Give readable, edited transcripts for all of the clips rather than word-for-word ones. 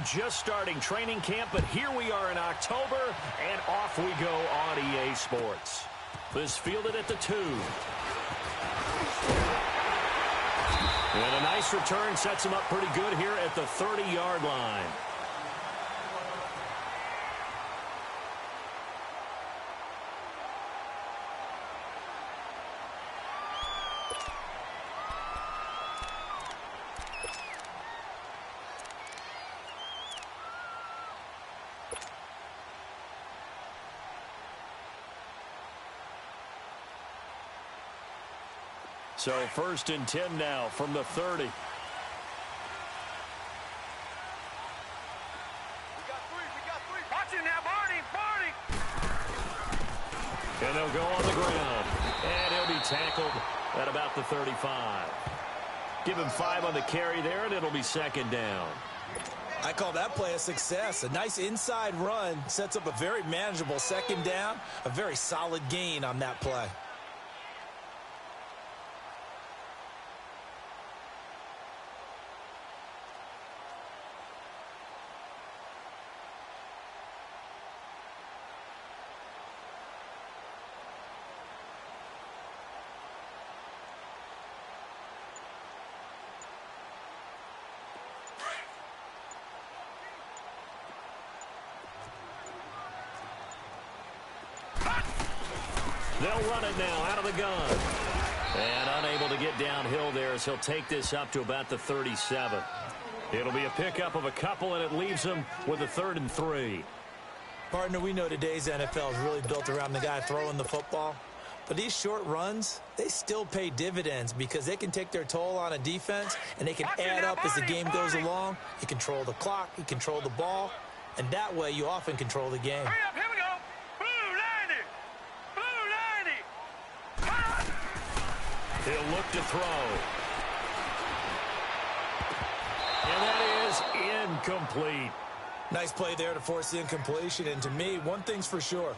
just starting training camp, but here we are in October, and off we go on EA Sports. This fielded at the 2. And a nice return sets him up pretty good here at the 30-yard line. So 1st and 10 now from the 30. We got three. Watch it now, Barney. And they'll go on the ground. And he'll be tackled at about the 35. Give him 5 on the carry there, and it'll be 2nd down. I call that play a success. A nice inside run sets up a very manageable 2nd down. A very solid gain on that play. They'll run it now out of the gun. And unable to get downhill there as he'll take this up to about the 37. It'll be a pickup of a couple, and it leaves him with a 3rd and 3. Partner, we know today's NFL is really built around the guy throwing the football. But these short runs, they still pay dividends because they can take their toll on a defense, and they can add up as the game goes along. You control the clock, you control the ball, and that way you often control the game. Hurry up, here we go. He'll look to throw. And that is incomplete. Nice play there to force the incompletion. And to me, one thing's for sure.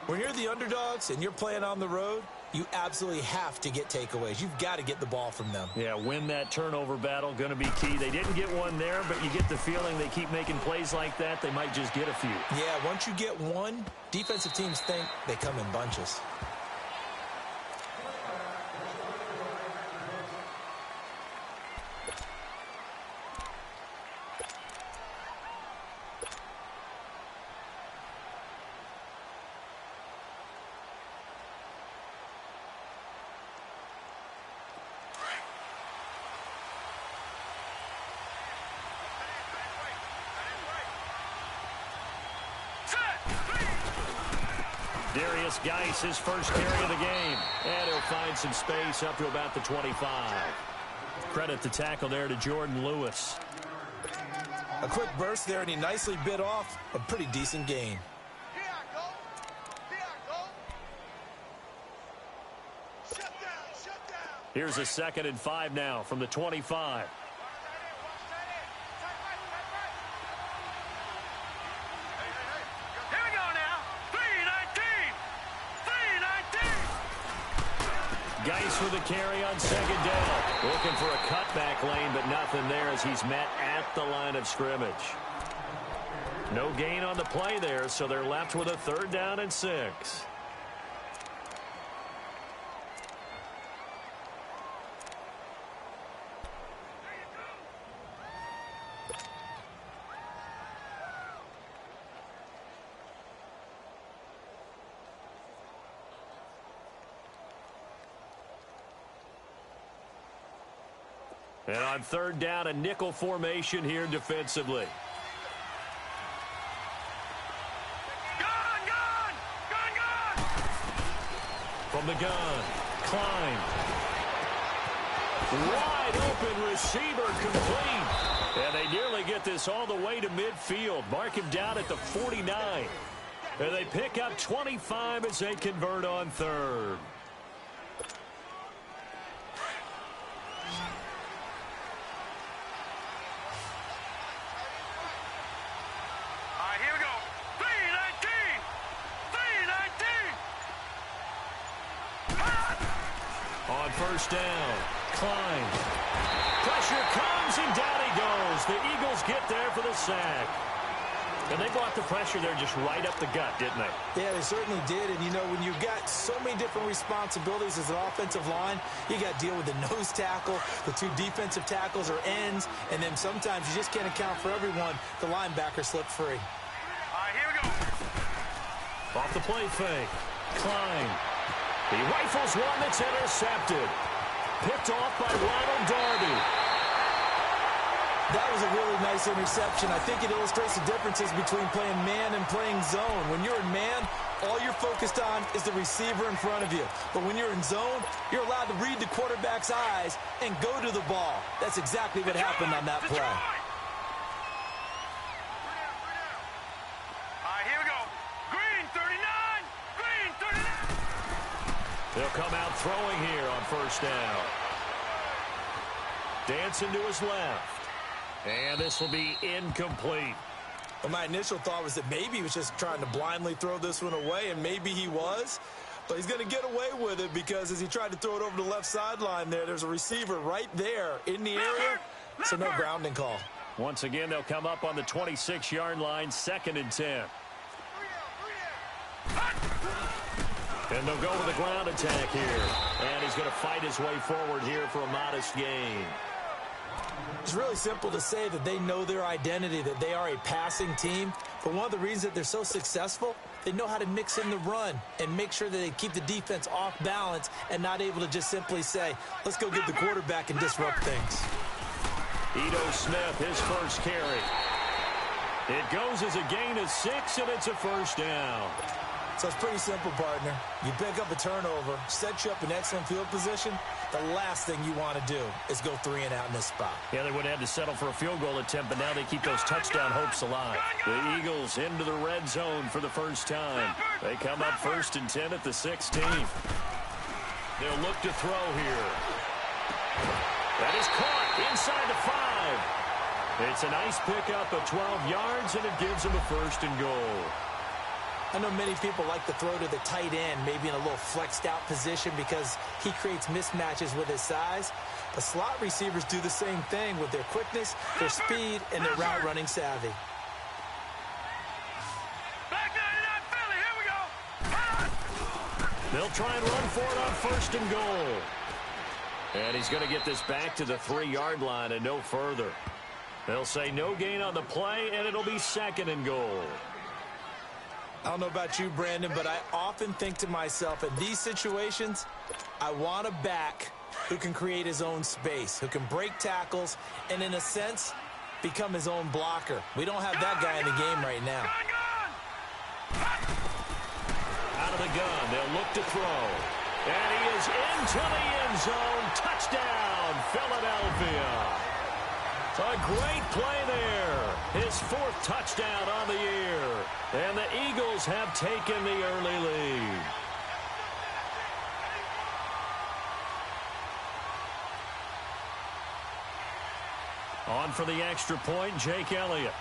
When you're the underdogs and you're playing on the road, you absolutely have to get takeaways. You've got to get the ball from them. Yeah, win that turnover battle, going to be key. They didn't get one there, but you get the feeling they keep making plays like that, they might just get a few. Yeah, once you get one, defensive teams think they come in bunches. Darius Geis, his first carry of the game. And he'll find some space up to about the 25. Credit the tackle there to Jordan Lewis. A quick burst there, and he nicely bit off a pretty decent gain. Here I go. Shut down. Here's a 2nd and 5 now from the 25. Geis with a carry on 2nd down. Looking for a cutback lane, but nothing there as he's met at the line of scrimmage. No gain on the play there, so they're left with a 3rd down and 6. And on 3rd down, a nickel formation here defensively. Gun! From the gun, Klein. Wide open receiver complete. And they nearly get this all the way to midfield. Mark him down at the 49. And they pick up 25 as they convert on 3rd. On 1st down, Klein. pressure comes, and down he goes. The Eagles get there for the sack. And they brought the pressure there just right up the gut, didn't they? Yeah, they certainly did. And, you know, when you've got so many different responsibilities as an offensive line, you got to deal with the nose tackle, the two defensive tackles or ends, and then sometimes you just can't account for everyone. The linebacker slipped free. All right, here we go. Off the play fake. Klein. He rifles one that's intercepted. Picked off by Ronald Darby. That was a really nice interception. I think it illustrates the differences between playing man and playing zone. When you're in man, all you're focused on is the receiver in front of you. But when you're in zone, you're allowed to read the quarterback's eyes and go to the ball. That's exactly what happened on that play. All right, here we go. Green 39. Green 39. They'll come out throwing here on first down. Dancing to his left. And this will be incomplete. Well, my initial thought was that maybe he was just trying to blindly throw this one away, and maybe he was. But he's going to get away with it because as he tried to throw it over the left sideline there's a receiver right there in the area, so no grounding call. Once again, they'll come up on the 26-yard line, 2nd and 10. And they'll go with a ground attack here. And he's going to fight his way forward here for a modest gain. It's really simple to say that they know their identity, that they are a passing team. But one of the reasons that they're so successful, they know how to mix in the run and make sure that they keep the defense off balance and not able to just simply say, let's go get the quarterback and disrupt things. Ito Smith, his first carry. It goes as a gain of 6, and it's a first down. So it's pretty simple, partner. You pick up a turnover, set you up in excellent field position. The last thing you want to do is go 3 and out in this spot. Yeah, they would have had to settle for a field goal attempt, but now they keep those touchdown hopes alive. The Eagles into the red zone for the first time. They come up 1st and 10 at the 16. They'll look to throw here. That is caught inside the 5. It's a nice pickup of 12 yards, and it gives them a 1st and goal. I know many people like to throw to the tight end, maybe in a little flexed out position because he creates mismatches with his size. But slot receivers do the same thing with their quickness, their speed, and their route running savvy. Back 99 Philly, here we go. They'll try and run for it on 1st and goal. And he's going to get this back to the 3-yard line and no further. They'll say no gain on the play, and it'll be 2nd and goal. I don't know about you, Brandon, but I often think to myself, in these situations, I want a back who can create his own space, who can break tackles, and in a sense, become his own blocker. We don't have that guy in the game right now. Out of the gun, they'll look to throw. And he is into the end zone. Touchdown, Philadelphia. A great play there. His 4th touchdown on the year. And the Eagles have taken the early lead. On for the extra point, Jake Elliott.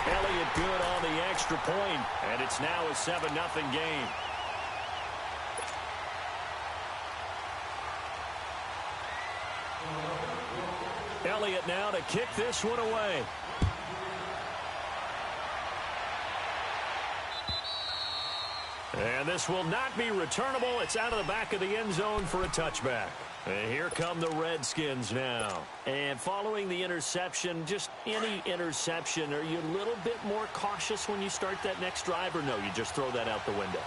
Elliott good on the extra point, and it's now a 7-0 game. Elliott now to kick this one away. And this will not be returnable. It's out of the back of the end zone for a touchback. And here come the Redskins now. And following the interception, just any interception, are you a little bit more cautious when you start that next drive, or no, you just throw that out the window?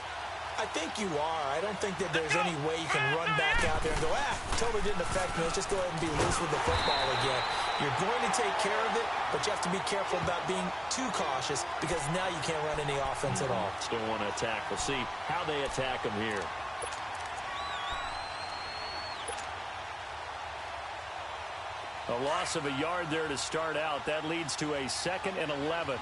I think you are. I don't think that there's any way you can run back out there and go, totally didn't affect me. Let's just go ahead and be loose with the football again. You're going to take care of it, but you have to be careful about being too cautious because now you can't run any offense at all. Still want to attack. We'll see how they attack them here. A loss of a yard there to start out. That leads to a 2nd and 11.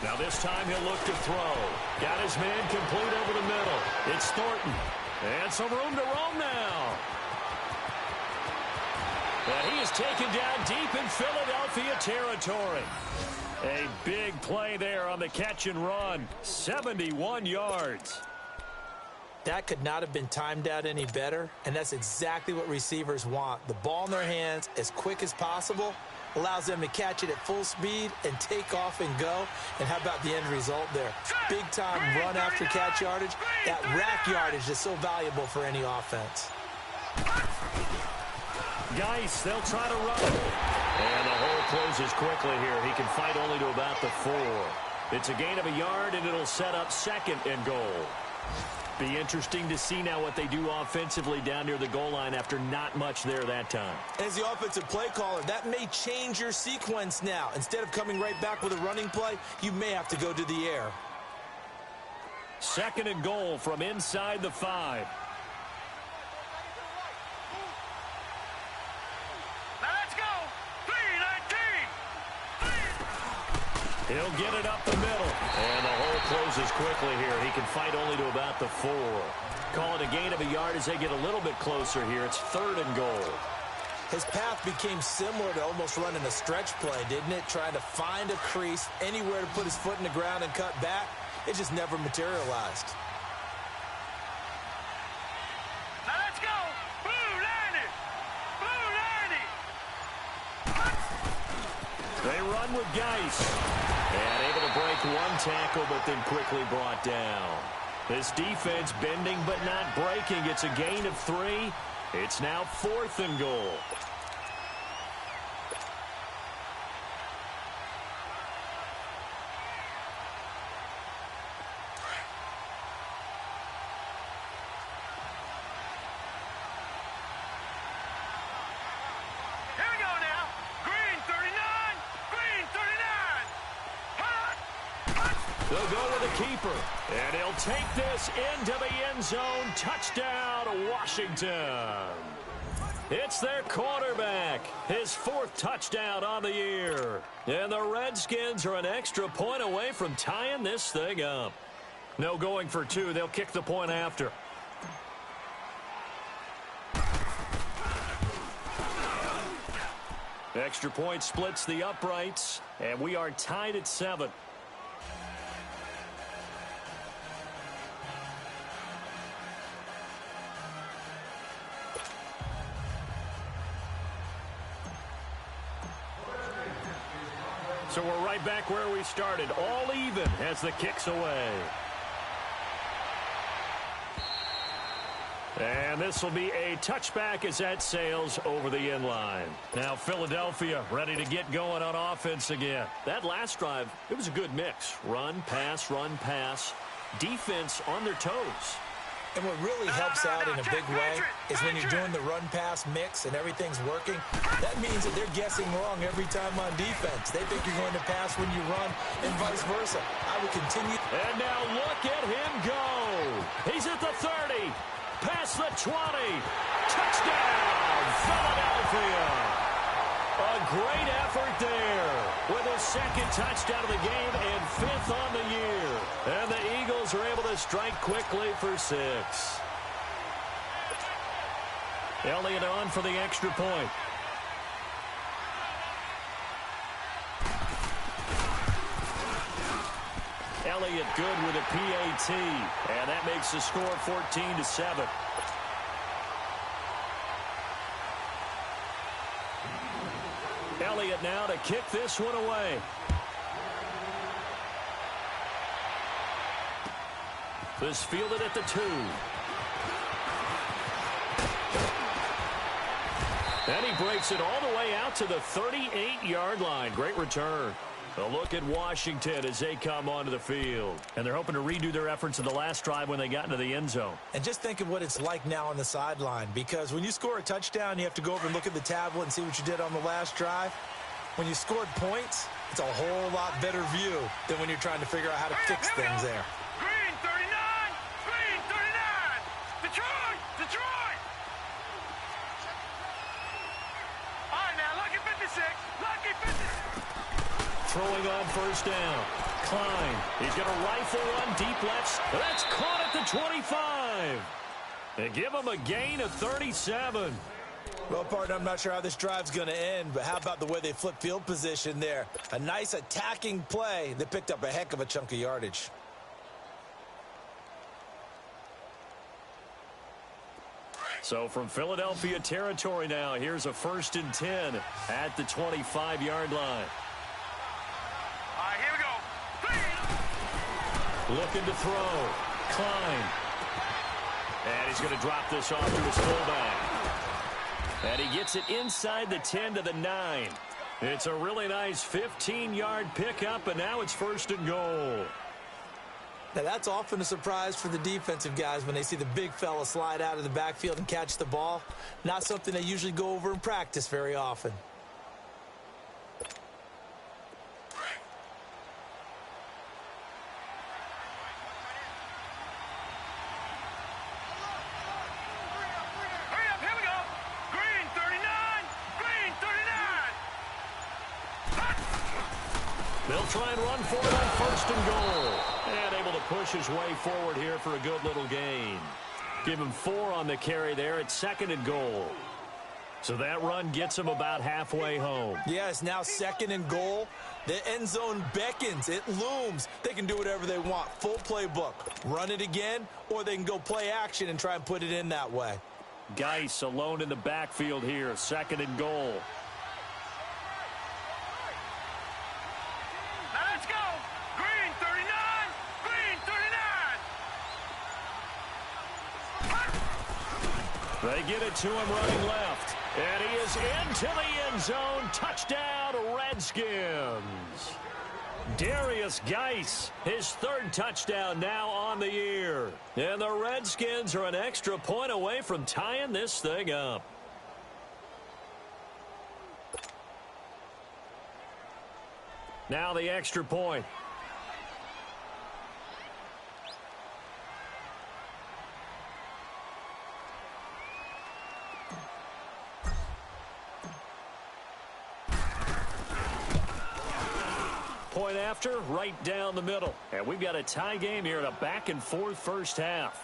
Now this time he'll look to throw. Got his man complete over the middle. It's Thornton. And some room to roam now. And he is taken down deep in Philadelphia territory. A big play there on the catch and run. 71 yards. That could not have been timed out any better, and that's exactly what receivers want. The ball in their hands as quick as possible allows them to catch it at full speed and take off and go. And how about the end result there? Big-time run after catch yardage. That rack yardage is so valuable for any offense. Geis, they'll try to run it. And the hole closes quickly here. He can fight only to about the 4. It's a gain of a yard, and it'll set up 2nd and goal. Be interesting to see now what they do offensively down near the goal line after not much there that time. As the offensive play caller, that may change your sequence now. Instead of coming right back with a running play, you may have to go to the air. 2nd and goal from inside the 5. He'll get it up the middle. And the hole closes quickly here. He can fight only to about the 4. Call it a gain of a yard as they get a little bit closer here. It's 3rd and goal. His path became similar to almost running a stretch play, didn't it? Trying to find a crease, anywhere to put his foot in the ground and cut back. It just never materialized. Now let's go. Blue 90. Blue 90. They run with Geis. And able to break one tackle, but then quickly brought down. This defense bending but not breaking. It's a gain of 3. It's now 4th and goal. Here we go now. Green 39. Green 39. They'll go with the keeper. And he'll take this into the end zone. Touchdown, Washington. It's their quarterback. His 4th touchdown on the year. And the Redskins are an extra point away from tying this thing up. No going for 2. They'll kick the point after. Extra point splits the uprights. And we are tied at 7. So we're right back where we started, all even as the kick's away. And this will be a touchback as that sails over the end line. Now Philadelphia ready to get going on offense again. That last drive, it was a good mix. Run, pass, defense on their toes. And what really helps out in a big way is when you're doing the run-pass mix and everything's working, that means that they're guessing wrong every time on defense. They think you're going to pass when you run and vice versa. I would continue. And now look at him go. He's at the 30, past the 20. Touchdown, Philadelphia. A great effort there with his 2nd touchdown of the game and 5th on the year. And the Eagles are able to strike quickly for 6. Elliott on for the extra point. Elliott good with a PAT. And that makes the score 14-7. Elliott now to kick this one away. This fielded at the 2. And he breaks it all the way out to the 38-yard line. Great return. A look at Washington as they come onto the field. And they're hoping to redo their efforts in the last drive when they got into the end zone. And just think of what it's like now on the sideline, because when you score a touchdown, you have to go over and look at the tablet and see what you did on the last drive. When you scored points, it's a whole lot better view than when you're trying to figure out how to fix things there. Green 39. Green 39. Detroit. Detroit. All right, now, lucky 56. Lucky 56. Throwing on first down. Klein. He's going to rifle one deep left. That's caught at the 25. They give him a gain of 37. Well, partner, I'm not sure how this drive's going to end, but how about the way they flip field position there? A nice attacking play that picked up a heck of a chunk of yardage. So from Philadelphia territory now, here's a 1st and 10 at the 25-yard line. All right, here we go. Looking to throw. Klein. And he's going to drop this off to his fullback. And he gets it inside the 10 to the 9. It's a really nice 15-yard pickup, and now it's 1st and goal. Now, that's often a surprise for the defensive guys when they see the big fella slide out of the backfield and catch the ball. Not something they usually go over in practice very often. Hurry up, here we go. Green 39. Green 39. They'll try and run for it on 1st and goal. And able to push his way forward here for a good little gain. Give him 4 on the carry there at 2nd and goal. So that run gets him about halfway home. Yeah, it's now 2nd and goal. The end zone beckons. It looms. They can do whatever they want. Full playbook. Run it again, or they can go play action and try and put it in that way. Geis alone in the backfield here. 2nd and goal. Now let's go. Green 39. Green 39. They get it to him running left. And he is into the end zone. Touchdown, Redskins. Darius Geis, his 3rd touchdown now on the year. And the Redskins are an extra point away from tying this thing up. Now the extra point. Point after, right down the middle. And we've got a tie game here in a back-and-forth first half.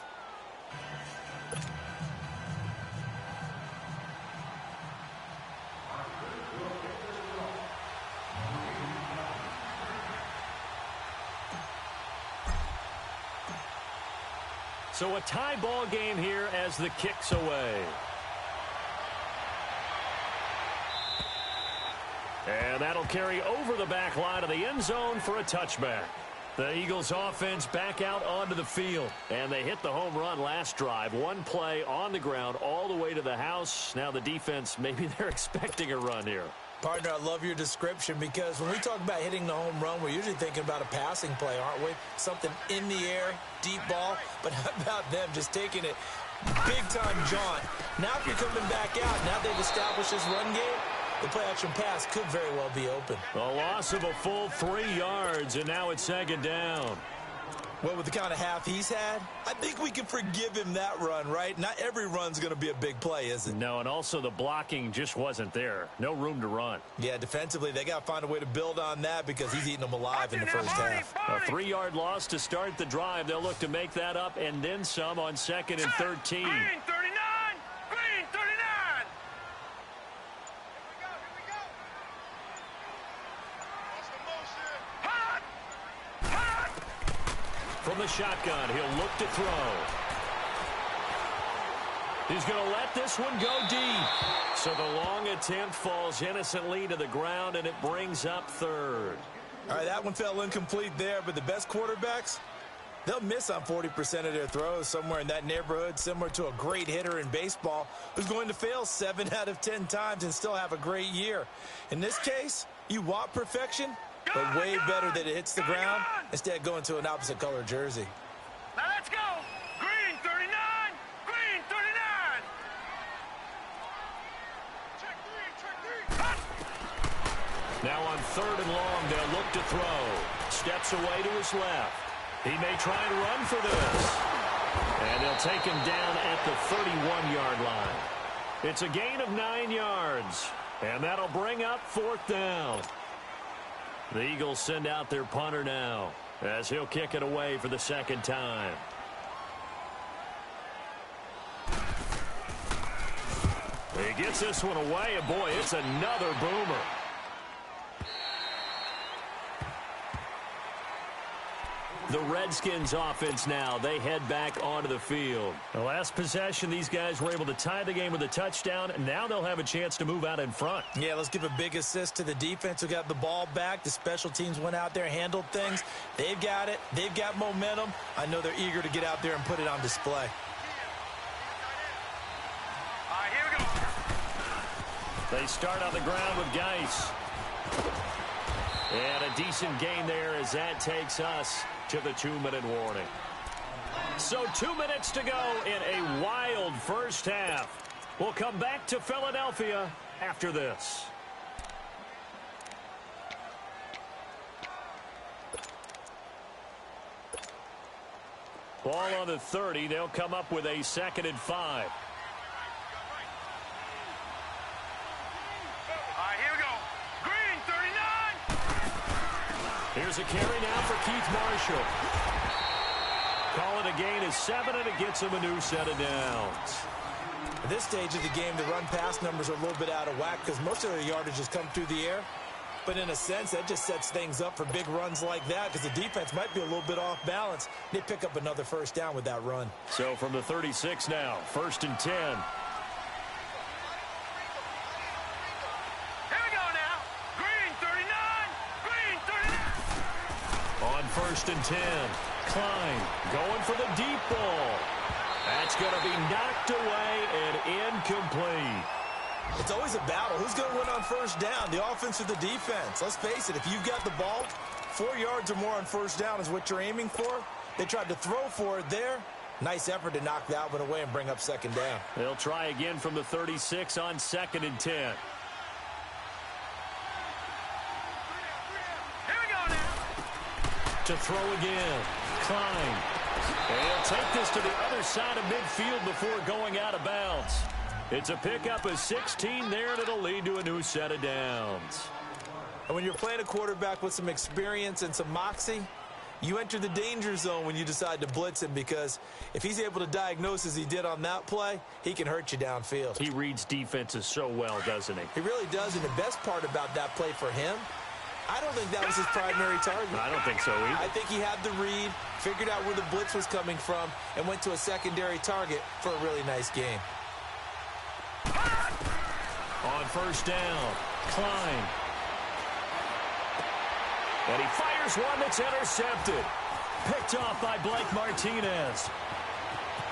So a tie ball game here as the kick's away. And that'll carry over the back line of the end zone for a touchback. The Eagles offense back out onto the field. And they hit the home run last drive. One play on the ground all the way to the house. Now the defense, maybe they're expecting a run here. Partner, I love your description because when we talk about hitting the home run, we're usually thinking about a passing play, aren't we? Something in the air, deep ball. But how about them just taking it big-time jaunt? Now if you're coming back out, now they've established this run game, the play-action pass could very well be open. A loss of a full 3 yards, and now it's 2nd down. Well, with the kind of half he's had, I think we can forgive him that run, right? Not every run's going to be a big play, is it? No, and also the blocking just wasn't there. No room to run. Yeah, defensively, they got to find a way to build on that because he's eating them alive in the first half. A 3-yard loss to start the drive. They'll look to make that up and then some on 2nd and 13. Green 39. Green 39. Hot. Hot. From the shotgun, he'll look to throw. He's going to let this one go deep. So the long attempt falls innocently to the ground, and it brings up 3rd. All right, that one fell incomplete there, but the best quarterbacks, they'll miss on 40% of their throws, somewhere in that neighborhood, similar to a great hitter in baseball who's going to fail 7 out of 10 times and still have a great year. In this case, you want perfection, but way better that it hits the ground instead of going to an opposite color jersey. Now let's go. Green 39. Green 39. Check three. Hot. Now on 3rd and long, they'll look to throw. Steps away to his left. He may try and run for this. And they'll take him down at the 31-yard line. It's a gain of 9 yards. And that'll bring up 4th down. The Eagles send out their punter now as he'll kick it away for the 2nd time. He He gets this one away, and boy, it's another boomer. The Redskins offense now, they head back onto the field. The last possession, these guys were able to tie the game with a touchdown, and now they'll have a chance to move out in front. Yeah, let's give a big assist to the defense who got the ball back. The special teams went out there, handled things. They've got it. They've got momentum. I know they're eager to get out there and put it on display. All right, here we go. They start on the ground with Geis. And a decent gain there as that takes us to the 2-minute warning. So 2 minutes to go in a wild first half. We'll come back to Philadelphia after this. Ball on the 30. They'll come up with a 2nd and 5. Here's a carry now for Keith Marshall. Call it a gain of 7, and it gets him a new set of downs. At this stage of the game, the run-pass numbers are a little bit out of whack because most of their yardage has come through the air. But in a sense, that just sets things up for big runs like that because the defense might be a little bit off balance. They pick up another first down with that run. So from the 36 now, 1st and 10. On 1st and 10, Klein going for the deep ball. That's going to be knocked away and incomplete. It's always a battle. Who's going to win on first down, the offense or the defense? Let's face it, if you've got the ball, 4 yards or more on first down is what you're aiming for. They tried to throw for it there. Nice effort to knock that one away and bring up 2nd down. They'll try again from the 36 on 2nd and 10. To throw again, Klein. And he'll take this to the other side of midfield before going out of bounds. It's a pickup of 16 there, and it'll lead to a new set of downs. And when you're playing a quarterback with some experience and some moxie, you enter the danger zone when you decide to blitz him because if he's able to diagnose as he did on that play, he can hurt you downfield. He reads defenses so well, doesn't he? He really does, and the best part about that play for him, I don't think that was his primary target. I don't think so either. I think he had the read, figured out where the blitz was coming from, and went to a secondary target for a really nice game. On 1st down, Klein. And he fires one that's intercepted. Picked off by Blake Martinez.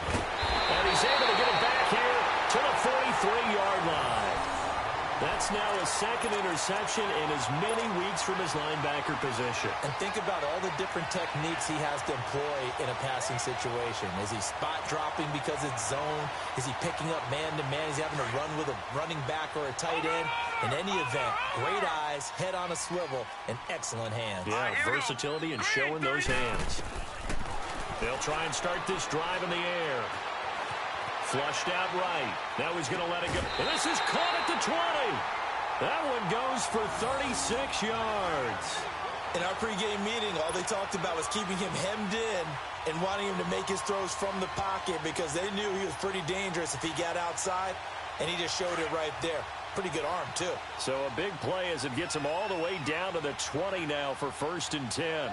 And he's able to get it back here to the 43-yard line. That's now his 2nd interception in as many weeks from his linebacker position. And think about all the different techniques he has to employ in a passing situation. Is he spot dropping because it's zone? Is he picking up man-to-man? Is he having to run with a running back or a tight end? In any event, great eyes, head on a swivel, and excellent hands. Yeah, versatility and showing those hands. They'll try and start this drive in the air. Flushed out right. Now he's going to let it go. And this is caught at the 20. That one goes for 36 yards. In our pregame meeting, all they talked about was keeping him hemmed in and wanting him to make his throws from the pocket because they knew he was pretty dangerous if he got outside, and he just showed it right there. Pretty good arm, too. So a big play as it gets him all the way down to the 20 now for 1st and 10.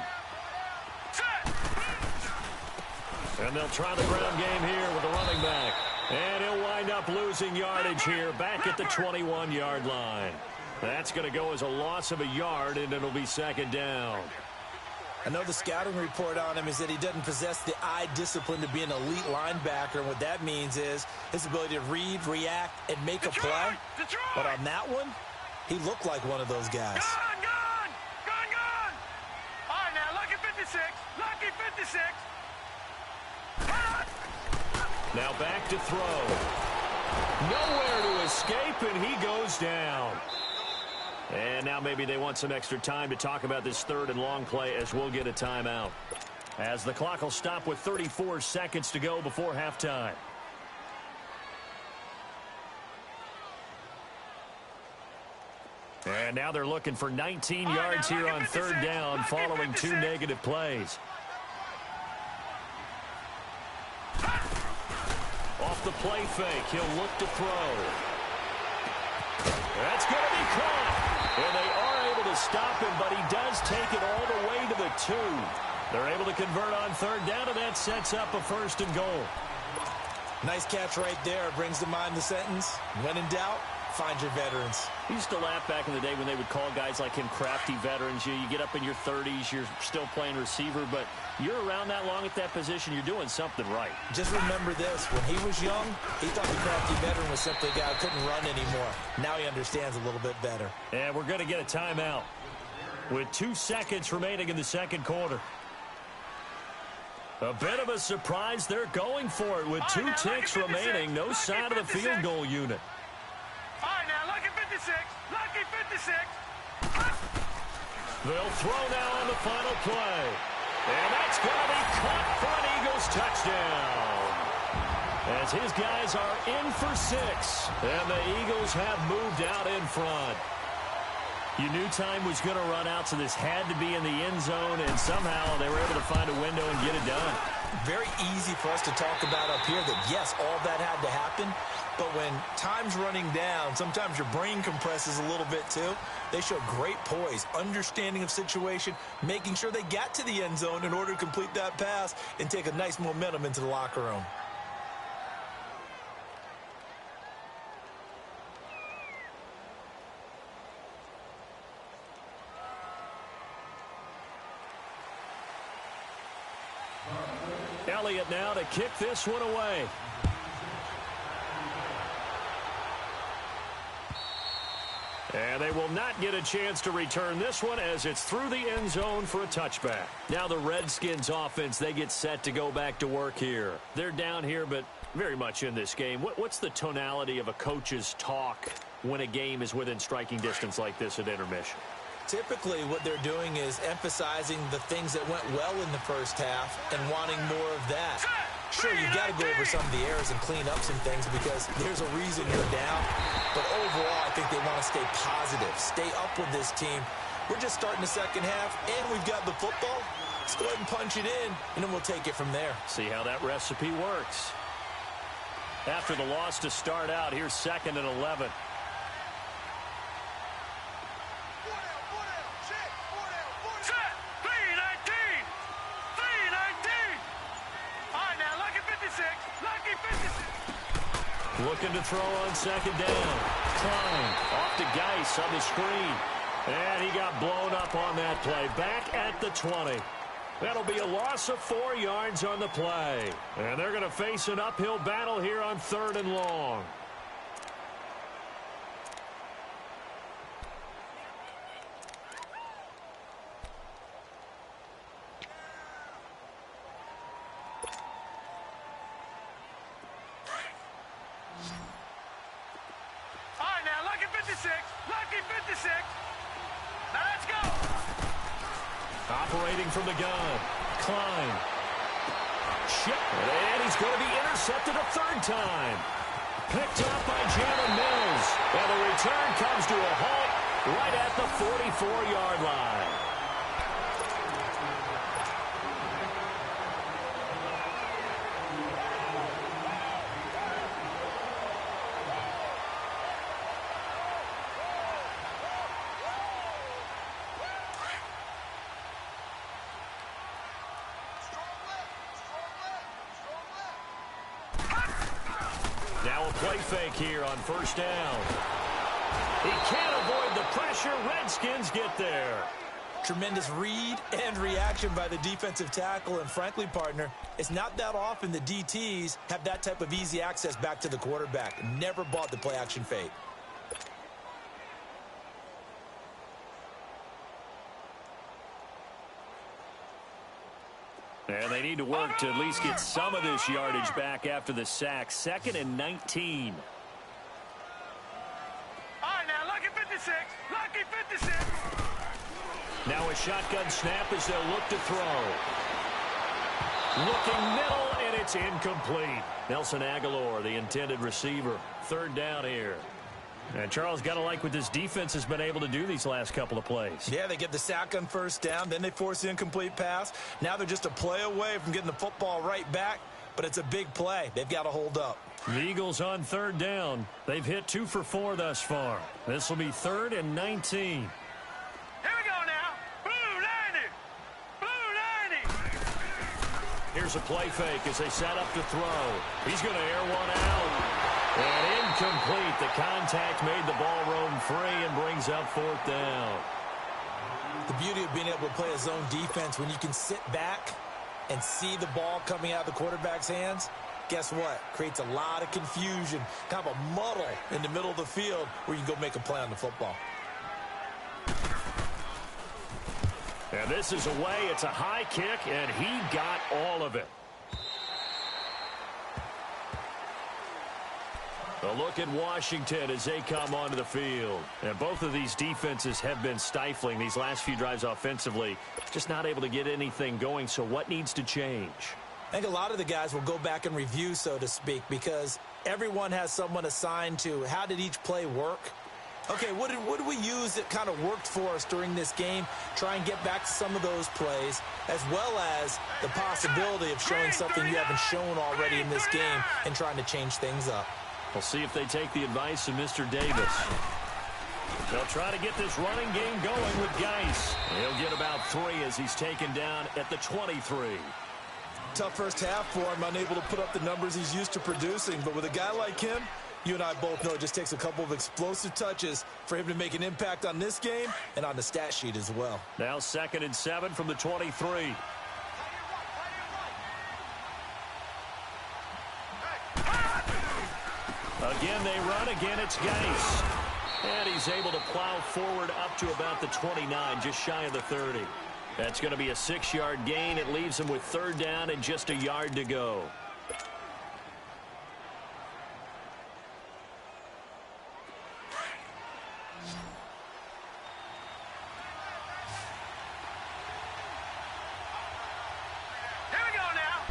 And they'll try the ground game here with the running back. And he'll wind up losing yardage here back at the 21-yard line. That's going to go as a loss of a yard, and it'll be 2nd down. I know the scouting report on him is that he doesn't possess the eye discipline to be an elite linebacker. And what that means is his ability to read, react, and make a play. But on that one, he looked like one of those guys. Gone! All right, now, lucky 56. Lucky 56. Now back to throw. Nowhere to escape, and he goes down. And now maybe they want some extra time to talk about this 3rd and long play as we'll get a timeout. As the clock will stop with 34 seconds to go before halftime. And now they're looking for 19 yards here on 3rd down following 2 negative plays. Off the play fake, he'll look to throw. That's going to be caught. And they are able to stop him, but he does take it all the way to the 2. They're able to convert on third down, and that sets up a 1st and goal. Nice catch right there. Brings to mind the sentence, when in doubt, find your veterans. We used to laugh back in the day when they would call guys like him crafty veterans. You get up in your 30s, you're still playing receiver, but you're around that long at that position, you're doing something right. Just remember this. When he was young, he thought the crafty veteran was simply a guy who couldn't run anymore. Now he understands a little bit better. And we're going to get a timeout with 2 seconds remaining in the second quarter. A bit of a surprise. They're going for it with 2 ticks remaining. No sign of the field goal unit. All right, now, lucky 56. Lucky 56. They'll throw now on the final play. And that's going to be caught for an Eagles touchdown. As his guys are in for 6. And the Eagles have moved out in front. You knew time was going to run out, so this had to be in the end zone, and somehow they were able to find a window and get it done. Very easy for us to talk about up here that, yes, all that had to happen, but when time's running down, sometimes your brain compresses a little bit too. They show great poise, understanding of situation, making sure they got to the end zone in order to complete that pass and take a nice momentum into the locker room. Elliott now to kick this one away. And they will not get a chance to return this one as it's through the end zone for a touchback. Now the Redskins offense, they get set to go back to work here. They're down here, but very much in this game. What's the tonality of a coach's talk when a game is within striking distance like this at intermission? Typically, what they're doing is emphasizing the things that went well in the first half and wanting more of that. Sure, you got to go over some of the errors and clean up some things because there's a reason you're down. But overall, I think they want to stay positive, stay up with this team. We're just starting the second half, and we've got the football. Let's go ahead and punch it in, and then we'll take it from there. See how that recipe works. After the loss to start out, here's 2nd and 11. Looking to throw on 2nd down. Klein off to Geis on the screen. And he got blown up on that play. Back at the 20. That'll be a loss of 4 yards on the play. And they're going to face an uphill battle here on 3rd and long. Operating from the gun. Klein. And he's going to be intercepted a 3rd time. Picked up by Jalen Mills. And the return comes to a halt right at the 44-yard line. Now a play fake here on 1st down. He can't avoid the pressure. Redskins get there. Tremendous read and reaction by the defensive tackle. And frankly, partner, it's not that often the DTs have that type of easy access back to the quarterback. Never bought the play action fake. And they need to work to at least get some of this yardage back after the sack. 2nd and 19. All right, now, lucky 56. Lucky 56. Now a shotgun snap as they'll look to throw. Looking middle, and it's incomplete. Nelson Aguilar, the intended receiver. 3rd down here. And Charles, got to like what this defense has been able to do these last couple of plays. Yeah, they get the sack on 1st down, then they force the incomplete pass. Now they're just a play away from getting the football right back. but it's a big play. They've got to hold up. The Eagles on third down. They've hit 2 for 4 thus far. This will be 3rd and 19. Here we go now. Blue 90. Blue 90. Here's a play fake as they set up to throw. He's going to air one out. And incomplete. The contact made the ball roam free and brings up 4th down. The beauty of being able to play a zone defense when you can sit back and see the ball coming out of the quarterback's hands, guess what? Creates a lot of confusion, kind of a muddle in the middle of the field where you can go make a play on the football. And this is away. It's a high kick, and he got all of it. A look at Washington as they come onto the field. And both of these defenses have been stifling these last few drives offensively. Just not able to get anything going, so what needs to change? I think a lot of the guys will go back and review, so to speak, because everyone has someone assigned to how did each play work. Okay, what did we use that kind of worked for us during this game? Try and get back to some of those plays, as well as the possibility of showing something you haven't shown already in this game and trying to change things up. We'll see if they take the advice of Mr. Davis. They'll try to get this running game going with Geis. He'll get about 3 as he's taken down at the 23. Tough first half for him, unable to put up the numbers he's used to producing. But with a guy like him, you and I both know it just takes a couple of explosive touches for him to make an impact on this game and on the stat sheet as well. Now 2nd and 7 from the 23. Again, they run. Again, it's Geis. And he's able to plow forward up to about the 29, just shy of the 30. That's going to be a 6-yard gain. It leaves him with 3rd down and just a yard to go. Here we go now.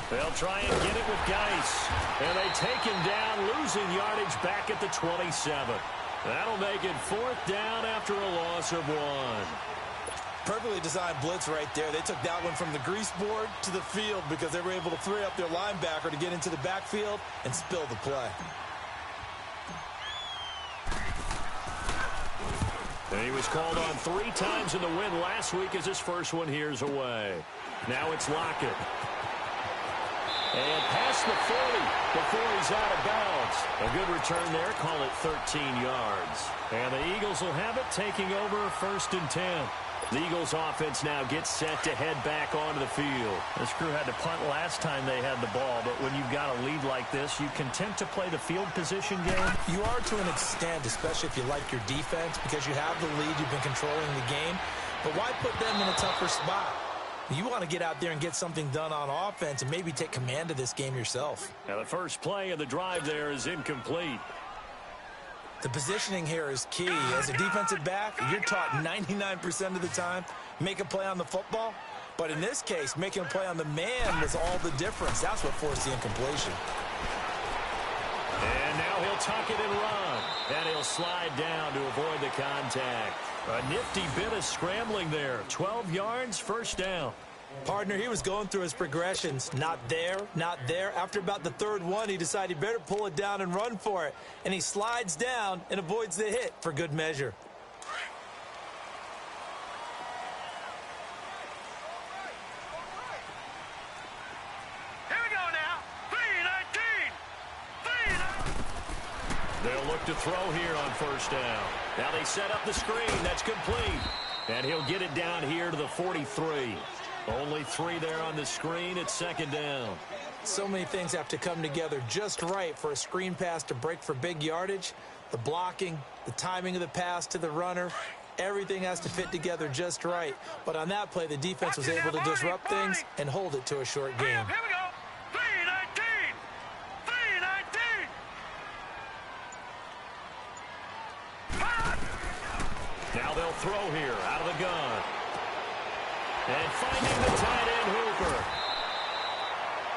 They'll try and get it with Geis. And they take him down, losing yardage back at the 27. That'll make it 4th down after a loss of 1. Perfectly designed blitz right there. They took that one from the grease board to the field because they were able to free up their linebacker to get into the backfield and spill the play. And he was called on 3 times in the win last week as his first one here's away. Now it's Lockett. And past the 40 before he's out of bounds. A good return there. Call it 13 yards. And the Eagles will have it, taking over 1st and 10. The Eagles offense now gets set to head back onto the field. This crew had to punt last time they had the ball, but when you've got a lead like this, you content to play the field position game? You are to an extent, especially if you like your defense, because you have the lead, you've been controlling the game. But why put them in a tougher spot? You want to get out there and get something done on offense and maybe take command of this game yourself. Now the first play of the drive there is incomplete. The positioning here is key. As a defensive back, you're taught 99% of the time, make a play on the football. But in this case, making a play on the man was all the difference. That's what forced the incompletion. And now he'll tuck it and run. And he'll slide down to avoid the contact. A nifty bit of scrambling there. 12 yards, 1st down. Partner, he was going through his progressions. Not there, not there. After about the 3rd one, he decided he better pull it down and run for it. And he slides down and avoids the hit for good measure. Here we go now. 3-19. They'll look to throw here on 1st down. Now they set up the screen. That's complete. And he'll get it down here to the 43. Only 3 there on the screen. It's 2nd down. So many things have to come together just right for a screen pass to break for big yardage. The blocking, the timing of the pass to the runner, everything has to fit together just right. But on that play, the defense was able to disrupt things and hold it to a short game. Here we go. 3-19. 3-19. Now they'll throw here out of the gun. And finding the tight end, Hooper.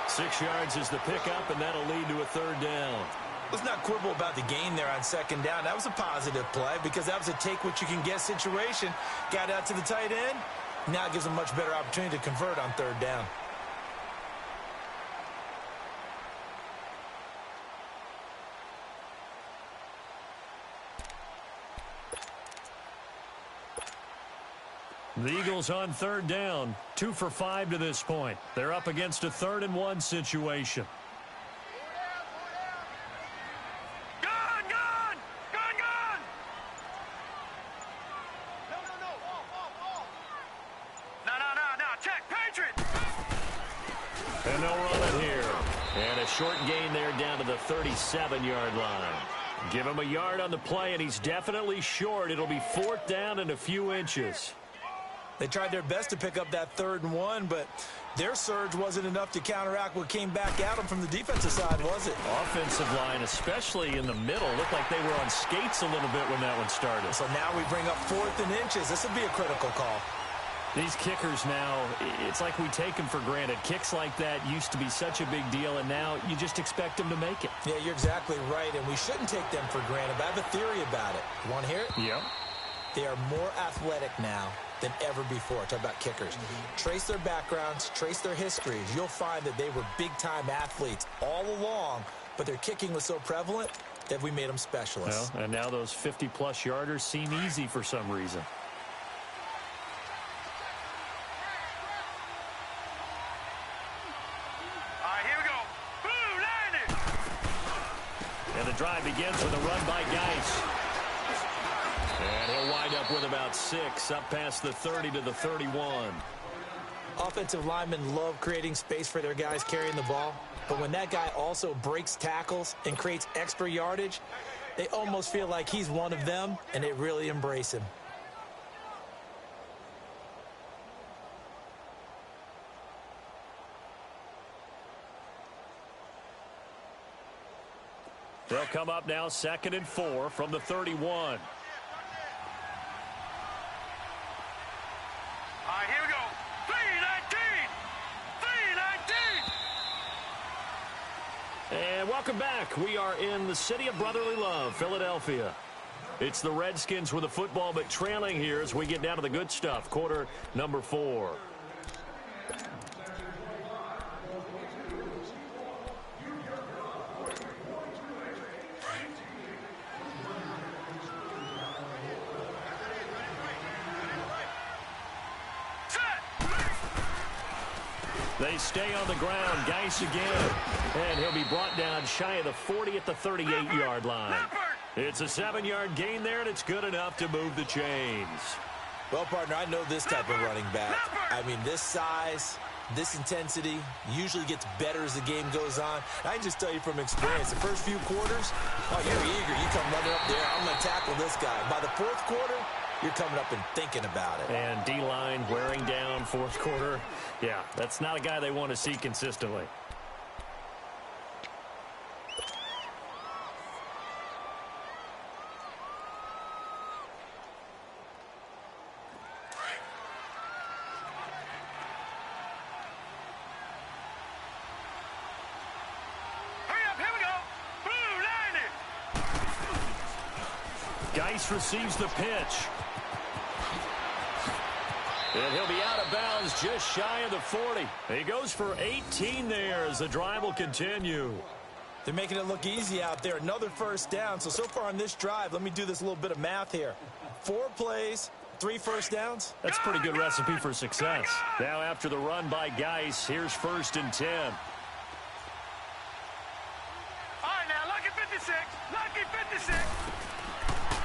6 yards is the pickup, and that'll lead to a 3rd down. Let's not quibble about the gain there on 2nd down. That was a positive play because that was a take-what-you-can-get situation. Got out to the tight end. Now it gives a much better opportunity to convert on 3rd down. The Eagles on third down, 2 for 5 to this point. They're up against a 3rd-and-1 situation. Gone, gone! Gone, gone! No. Check, Patriots! And they'll run it here. And a short gain there down to the 37-yard line. Give him a yard on the play, and he's definitely short. It'll be 4th down and a few inches. They tried their best to pick up that 3rd and 1, but their surge wasn't enough to counteract what came back at them from the defensive side, was it? Offensive line, especially in the middle, looked like they were on skates a little bit when that one started. So now we bring up 4th and inches. This would be a critical call. These kickers now, it's like we take them for granted. Kicks like that used to be such a big deal, and now you just expect them to make it. Yeah, you're exactly right, and we shouldn't take them for granted, but I have a theory about it. You want to hear it? Yeah. They are more athletic now than ever before. Talk about kickers. Trace their backgrounds, trace their histories. You'll find that they were big-time athletes all along, but their kicking was so prevalent that we made them specialists. Well, and now those 50-plus yarders seem easy for some reason. All right, here we go. Blue, line it! And the drive begins with a run by Geis. And he'll wind up with about 6, up past the 30 to the 31. Offensive linemen love creating space for their guys carrying the ball, but when that guy also breaks tackles and creates extra yardage, they almost feel like he's one of them, and they really embrace him. They'll come up now 2nd and 4 from the 31. All right, here we go. 3-19! 3-19! And welcome back. We are in the city of brotherly love, Philadelphia. It's the Redskins with the football, but trailing here as we get down to the good stuff. Quarter number 4. They stay on the ground. Geis again. And he'll be brought down shy of the 40 at the 38-yard line. It's a 7-yard gain there, and it's good enough to move the chains. Well, partner, I know this type of running back. I mean, this size, this intensity usually gets better as the game goes on. I can just tell you from experience, the first few quarters, oh, you're eager. You come running up there. I'm going to tackle this guy. By the 4th quarter, you're coming up and thinking about it. And D-line wearing down 4th quarter. Yeah, that's not a guy they want to see consistently. Geis receives the pitch. And he'll be out of bounds just shy of the 40. He goes for 18 there as the drive will continue. They're making it look easy out there. Another 1st down. So far on this drive, let me do this little bit of math here. 4 plays, 3 first downs. That's a pretty good recipe for success. Now after the run by Geis, here's 1st and 10. All right, now, lucky 56. Lucky 56.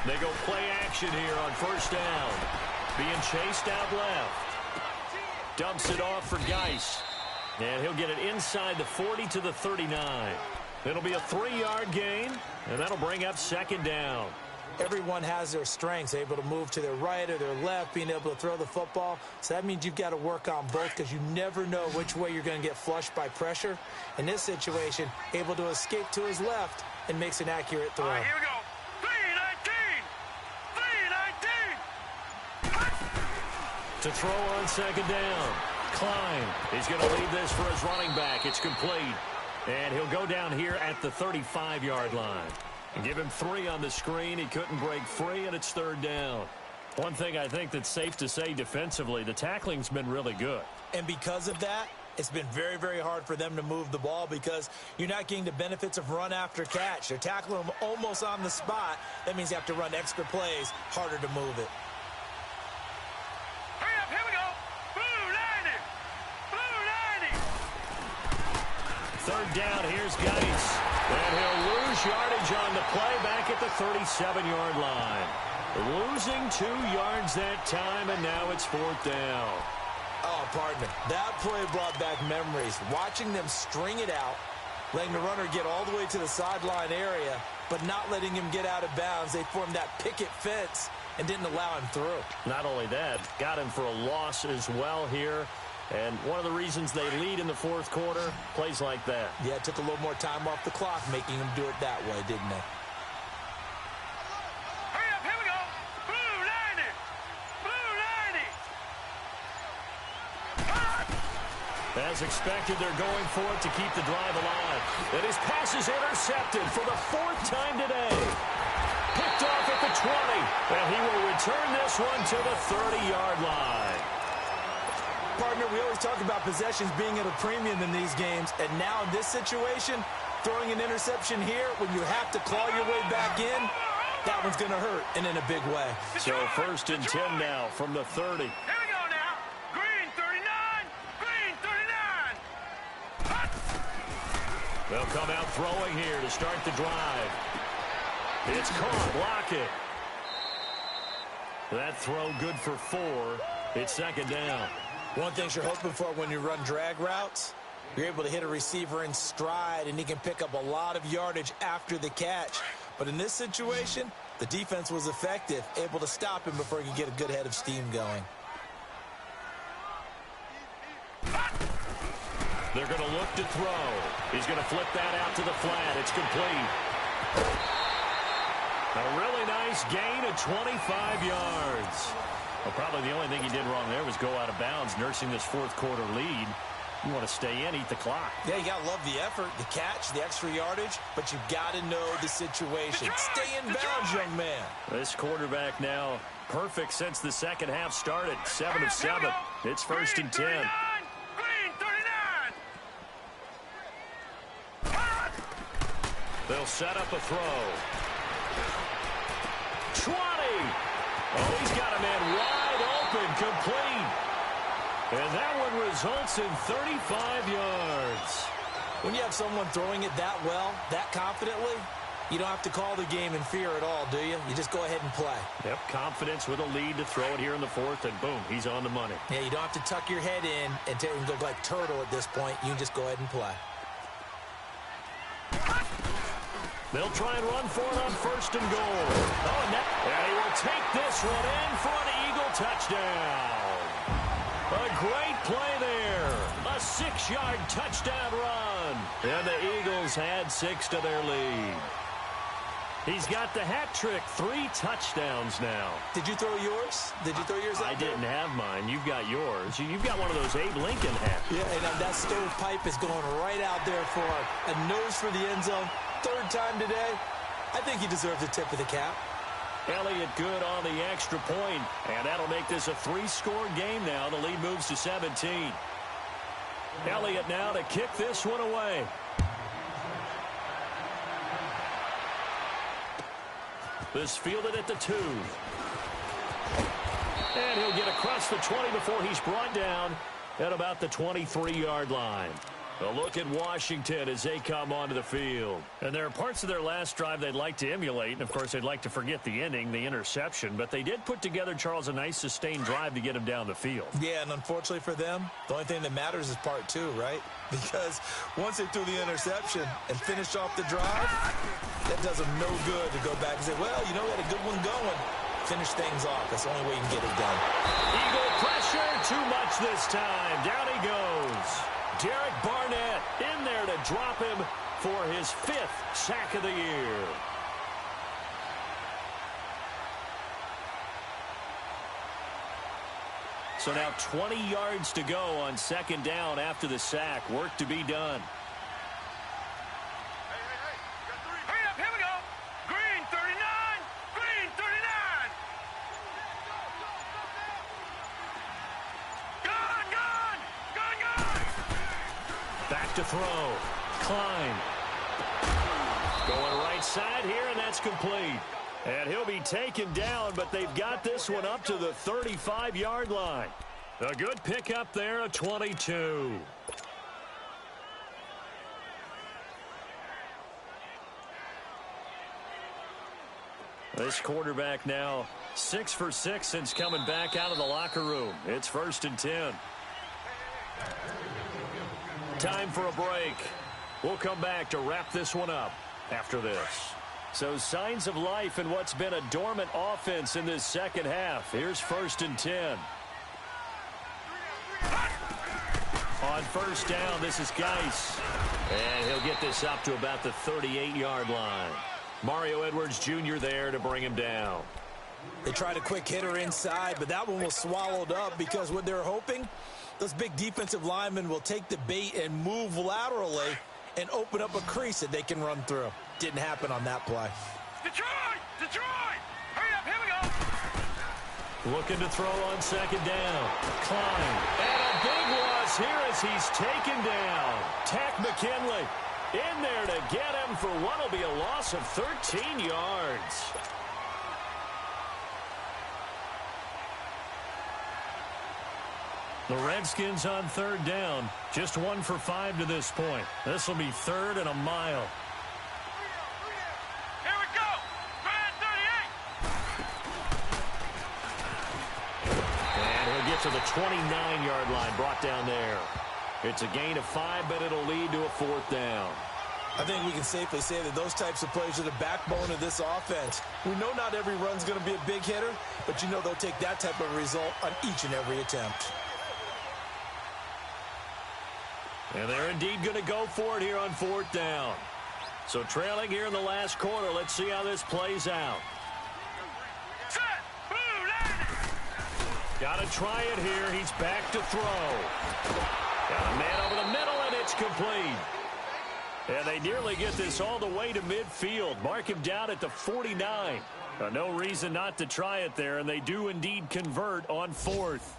They go play action here on 1st down. Being chased out left. Dumps it off for Geis. And he'll get it inside the 40 to the 39. It'll be a 3-yard gain, and that'll bring up 2nd down. Everyone has their strengths, able to move to their right or their left, being able to throw the football. So that means you've got to work on both because you never know which way you're going to get flushed by pressure. In this situation, able to escape to his left and makes an accurate throw. All right, here we go. 3-19! 3-19! To throw on 2nd down. Klein. He's going to leave this for his running back. It's complete. And he'll go down here at the 35-yard line. Give him 3 on the screen. He couldn't break free, and it's 3rd down. One thing I think that's safe to say defensively, the tackling's been really good. And because of that, it's been very, very hard for them to move the ball because you're not getting the benefits of run after catch. They're tackling them almost on the spot. That means you have to run extra plays, harder to move it. Hurry up, Third down, here's Geis. And he'll lose yardage on the play back at the 37-yard line. Losing 2 yards that time, and now it's fourth down. Oh, pardon me. That play brought back memories. Watching them string it out, letting the runner get all the way to the sideline area, but not letting him get out of bounds. They formed that picket fence and didn't allow him through. Not only that, got him for a loss as well here. And one of the reasons they lead in the fourth quarter, plays like that. Yeah, it took a little more time off the clock, making him do it that way, didn't it? Hurry up, here we go. Blue 90. Blue 90. As expected, they're going for it to keep the drive alive. And his pass is intercepted for the 4th time today. Picked off at the 20. And he will return this one to the 30-yard line. Partner, we always talk about possessions being at a premium in these games, and now in this situation, throwing an interception here when you have to claw your way back in, that one's going to hurt, and in a big way. So 1st and 10 now from the 30. Here we go now. Green 39. Green 39. Hot. They'll come out throwing here to start the drive. It's caught. Block it. That throw good for 4. It's 2nd down. One thing you're hoping for when you run drag routes, you're able to hit a receiver in stride, and he can pick up a lot of yardage after the catch. But in this situation, the defense was effective, able to stop him before he could get a good head of steam going. They're going to look to throw. He's going to flip that out to the flat. It's complete. A really nice gain of 25 yards. Well, probably the only thing he did wrong there was go out of bounds, nursing this fourth quarter lead. You want to stay in, eat the clock. Yeah, you got to love the effort, the catch, the extra yardage, but you've got to know the situation. Stay in bounds, young man. This quarterback now perfect since the second half started. 7 of 7. It's 1st and 10. Green 39. They'll set up a throw. 20. Oh, he's got a man wide open, complete. And that one results in 35 yards. When you have someone throwing it that well, that confidently, you don't have to call the game in fear at all, do you? You just go ahead and play. Yep, confidence with a lead to throw it here in the 4th, and boom, he's on the money. Yeah, you don't have to tuck your head in and go like turtle at this point. You can just go ahead and play. They'll try and run for it on 1st and goal. Oh, and he will take this one in for an Eagle touchdown. A great play there. A 6-yard touchdown run. And the Eagles had 6 to their lead. He's got the hat trick, 3 touchdowns now. Did you throw yours? Did you throw yours out I there? didn't have mine. You've got yours. You've got one of those Abe Lincoln hats. Yeah, and that stovepipe is going right out there for a nose for the end zone. 3rd time today. I think he deserves a tip of the cap. Elliott good on the extra point, and that'll make this a 3-score game now. The lead moves to 17. Elliott now to kick this one away. This fielded at the 2. And he'll get across the 20 before he's brought down at about the 23-yard line. A look at Washington as they come onto the field. And there are parts of their last drive they'd like to emulate. And, of course, they'd like to forget the ending, the interception. But they did put together, Charles, a nice sustained drive to get him down the field. Yeah, and unfortunately for them, the only thing that matters is part 2, right? Because once they threw the interception and finished off the drive, that does them no good to go back and say, well, you know, we had a good one going. Finish things off. That's the only way you can get it done. Eagle pressure, too much this time. Down he goes. Derek Barnett in there to drop him for his 5th sack of the year. So now 20 yards to go on 2nd down after the sack. Work to be done. Hurry up, here we go. Green 39. Green 39. Gone. Back to throw. Klein. Going right side here, and that's complete. And he'll be taken down, but they've got this one up to the 35-yard line. A good pickup there, a 22. This quarterback now 6 for 6 since coming back out of the locker room. It's 1st and 10. Time for a break. We'll come back to wrap this one up after this. So signs of life in what's been a dormant offense in this second half. Here's 1st and 10. On 1st down, this is Geis. And he'll get this up to about the 38-yard line. Mario Edwards Jr. there to bring him down. They tried a quick hitter inside, but that one was swallowed up because what they're hoping, those big defensive linemen will take the bait and move laterally and open up a crease that they can run through. Didn't happen on that play. Detroit! Detroit! Hurry up, here we go! Looking to throw on 2nd down. Klein. And a big loss here as he's taken down. Takk McKinley in there to get him for what will be a loss of 13 yards. The Redskins on 3rd down. Just 1 for 5 to this point. This will be 3rd and a mile. Here we go! Grand 38! And he'll get to the 29-yard line, brought down there. It's a gain of 5, but it'll lead to a 4th down. I think we can safely say that those types of plays are the backbone of this offense. We know not every run's going to be a big hitter, but you know they'll take that type of result on each and every attempt. And they're indeed going to go for it here on 4th down. So trailing here in the last quarter. Let's see how this plays out. Set! Blue landing! Got to try it here. He's back to throw. Got a man over the middle, and it's complete. And they nearly get this all the way to midfield. Mark him down at the 49. No reason not to try it there, and they do indeed convert on 4th.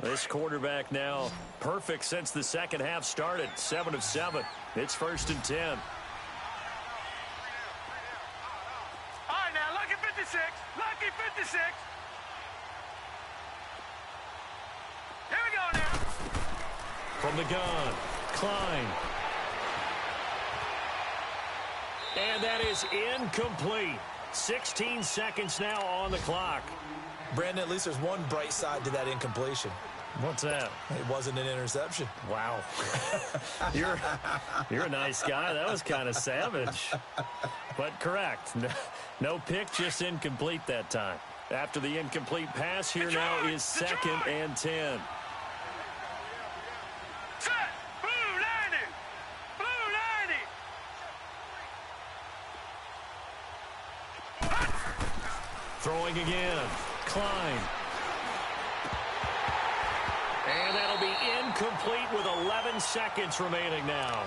This quarterback now perfect since the second half started. 7 of 7. It's 1st and 10. All right, now, lucky 56. Lucky 56. Here we go now. From the gun, Klein. And that is incomplete. 16 seconds now on the clock. Brandon, at least there's one bright side to that incompletion. What's that? It wasn't an interception. Wow. You're a nice guy. That was kind of savage. But correct. No pick, just incomplete that time. After the incomplete pass, here now is 2nd and 10. Set! Blue landing! Blue landing! Throwing again. Klein. And that'll be incomplete with 11 seconds remaining now.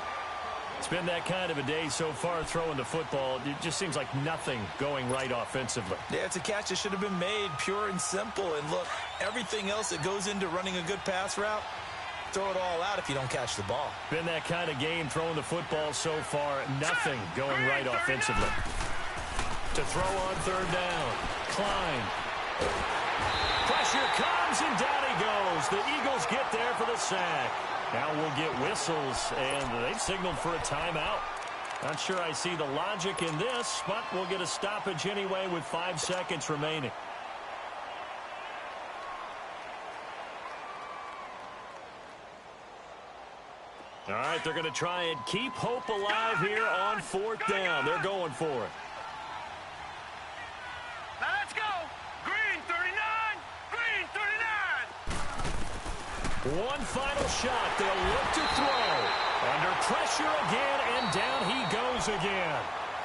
It's been that kind of a day so far throwing the football. It just seems like nothing going right offensively. Yeah, it's a catch that should have been made, pure and simple. And look, everything else that goes into running a good pass route, throw it all out if you don't catch the ball. Been that kind of game throwing the football so far. Nothing going right offensively. To throw on 3rd down. Klein. Pressure comes, and down he goes. The Eagles get there for the sack. Now we'll get whistles, and they've signaled for a timeout. Not sure I see the logic in this, but we'll get a stoppage anyway with 5 seconds remaining. All right, they're going to try and keep hope alive here on 4th down. They're going for it. Now let's go! Green 39! Green 39! One final shot. They'll look to throw. Under pressure again, and down he goes again.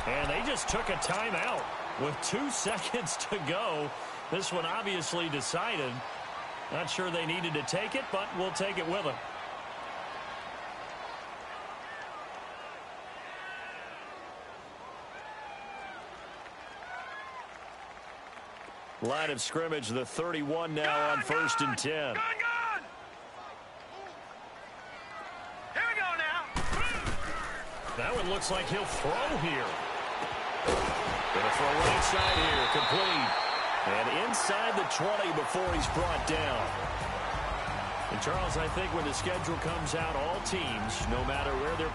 And they just took a timeout with 2 seconds to go. This one obviously decided. Not sure they needed to take it, but we'll take it with them. Line of scrimmage, the 31 now on 1st and 10. Gun! Here we go now. That one looks like he'll throw here. Gonna throw right side here, complete. And inside the 20 before he's brought down. And Charles, I think when the schedule comes out, all teams, no matter where they're